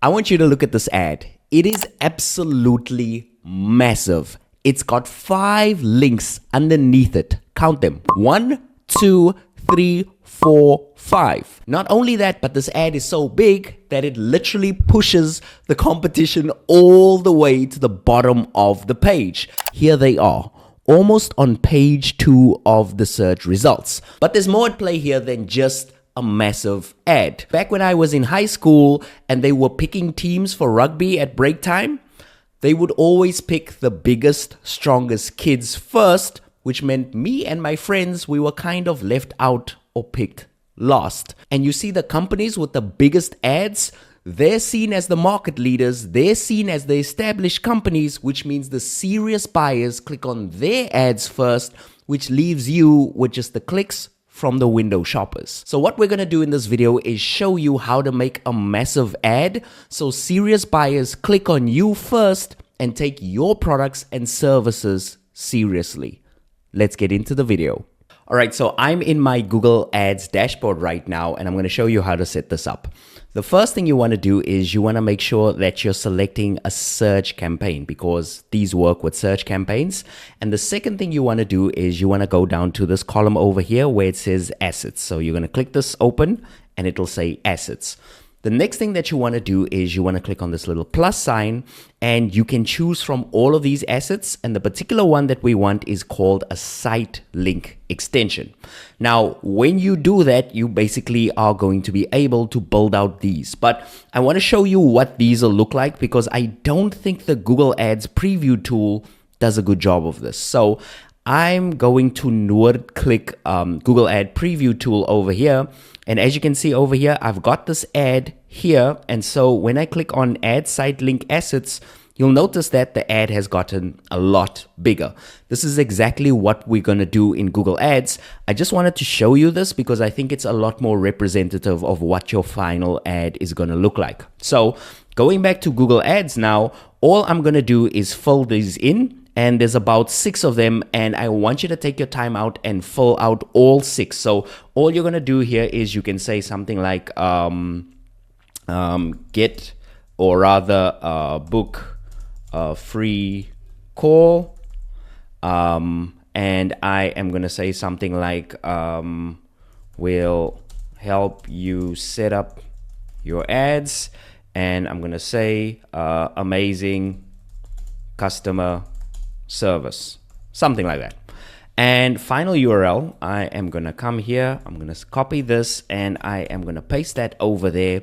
I want you to look at this ad. It is absolutely massive. It's got 5 links underneath it. Count them. 1, 2, 3, 4, 5. Not only that, but this ad is so big that it literally pushes the competition all the way to the bottom of the page. Here they are, almost on page 2 of the search results. But there's more at play here than just a massive ad. Back when I was in high school and they were picking teams for rugby at break time, they would always pick the biggest, strongest kids first, which meant me and my friends, we were kind of left out or picked last. And you see the companies with the biggest ads, they're seen as the market leaders, they're seen as the established companies, which means the serious buyers click on their ads first, which leaves you with just the clicks from the window shoppers. So what we're gonna do in this video is show you how to make a massive ad so serious buyers click on you first and take your products and services seriously. Let's get into the video. All right, so I'm in my Google Ads dashboard right now, and I'm going to show you how to set this up. The first thing you want to do is you want to make sure that you're selecting a search campaign because these work with search campaigns. And the second thing you want to do is you want to go down to this column over here where it says assets. So you're going to click this open and it'll say assets. The next thing that you want to do is you want to click on this little plus sign and you can choose from all of these assets. And the particular one that we want is called a site link extension. Now, when you do that, you basically are going to be able to build out these. But I want to show you what these will look like because I don't think the Google Ads preview tool does a good job of this. So I'm going to click Google Ad Preview tool over here. And as you can see over here, I've got this ad here. And so when I click on Add Site Link Assets, you'll notice that the ad has gotten a lot bigger. This is exactly what we're going to do in Google Ads. I just wanted to show you this because I think it's a lot more representative of what your final ad is going to look like. So going back to Google Ads now, all I'm going to do is fill these in. And there's about 6 of them, and I want you to take your time out and fill out all 6. So all you're gonna do here is you can say something like get, or rather book a free call, and I am gonna say something like will help you set up your ads, and I'm gonna say amazing customer service, something like that. And final URL, I am gonna come here, I'm gonna copy this, and I am gonna paste that over there.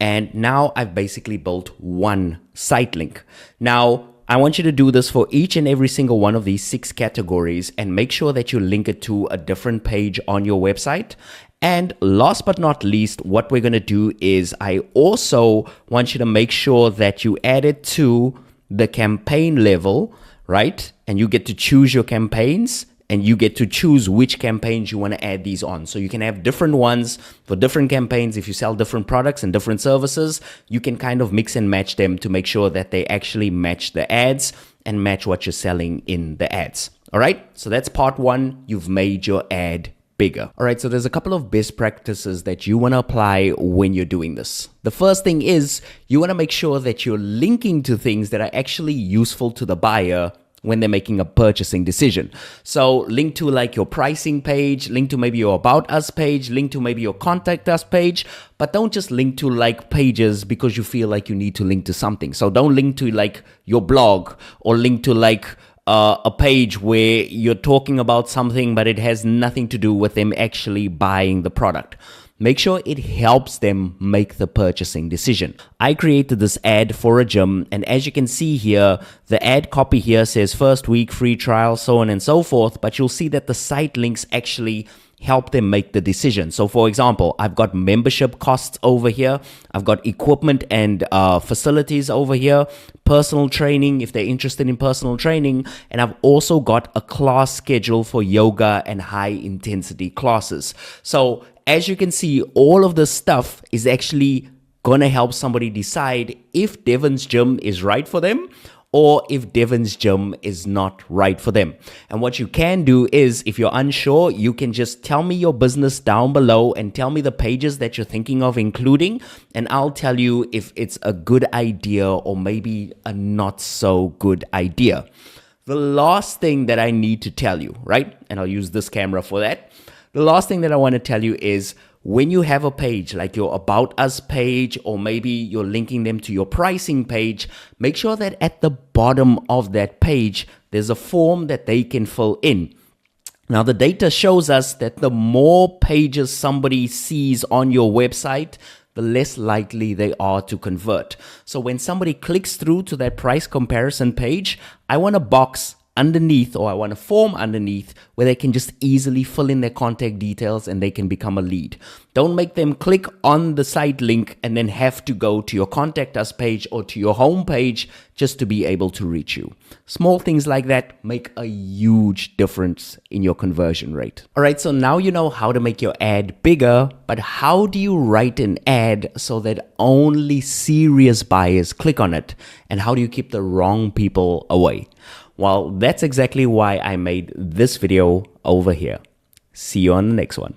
And now I've basically built one site link. Now I want you to do this for each and every single one of these 6 categories and make sure that you link it to a different page on your website. And last but not least, what we're gonna do is I also want you to make sure that you add it to the campaign level, right? And you get to choose your campaigns and you get to choose which campaigns you want to add these on. So you can have different ones for different campaigns. If you sell different products and different services, you can kind of mix and match them to make sure that they actually match the ads and match what you're selling in the ads. All right, so that's part 1. You've made your ad bigger. All right, so there's a couple of best practices that you want to apply when you're doing this. The first thing is you want to make sure that you're linking to things that are actually useful to the buyer when they're making a purchasing decision. So link to like your pricing page, link to maybe your about us page, link to maybe your contact us page, but don't just link to like pages because you feel like you need to link to something. So don't link to like your blog or link to like a page where you're talking about something, but it has nothing to do with them actually buying the product. Make sure it helps them make the purchasing decision. I created this ad for a gym, and as you can see here, the ad copy here says first week free trial, so on and so forth, but you'll see that the site links actually help them make the decision. So for example, I've got membership costs over here. I've got equipment and facilities over here, personal training if they're interested in personal training. And I've also got a class schedule for yoga and high intensity classes. So as you can see, all of this stuff is actually gonna help somebody decide if Devon's gym is right for them or if Devon's gym is not right for them. And what you can do is, if you're unsure, you can just tell me your business down below and tell me the pages that you're thinking of including, and I'll tell you if it's a good idea or maybe a not so good idea. The last thing that I need to tell you, right? And I'll use this camera for that. The last thing that I want to tell you is, when you have a page like your About Us page, or maybe you're linking them to your pricing page, make sure that at the bottom of that page, there's a form that they can fill in. Now, the data shows us that the more pages somebody sees on your website, the less likely they are to convert. So when somebody clicks through to that price comparison page, I want a box underneath, or I want a form underneath where they can just easily fill in their contact details and they can become a lead. Don't make them click on the site link and then have to go to your contact us page or to your home page just to be able to reach you. Small things like that make a huge difference in your conversion rate. All right, so now you know how to make your ad bigger, but how do you write an ad so that only serious buyers click on it? And how do you keep the wrong people away? Well, that's exactly why I made this video over here. See you on the next one.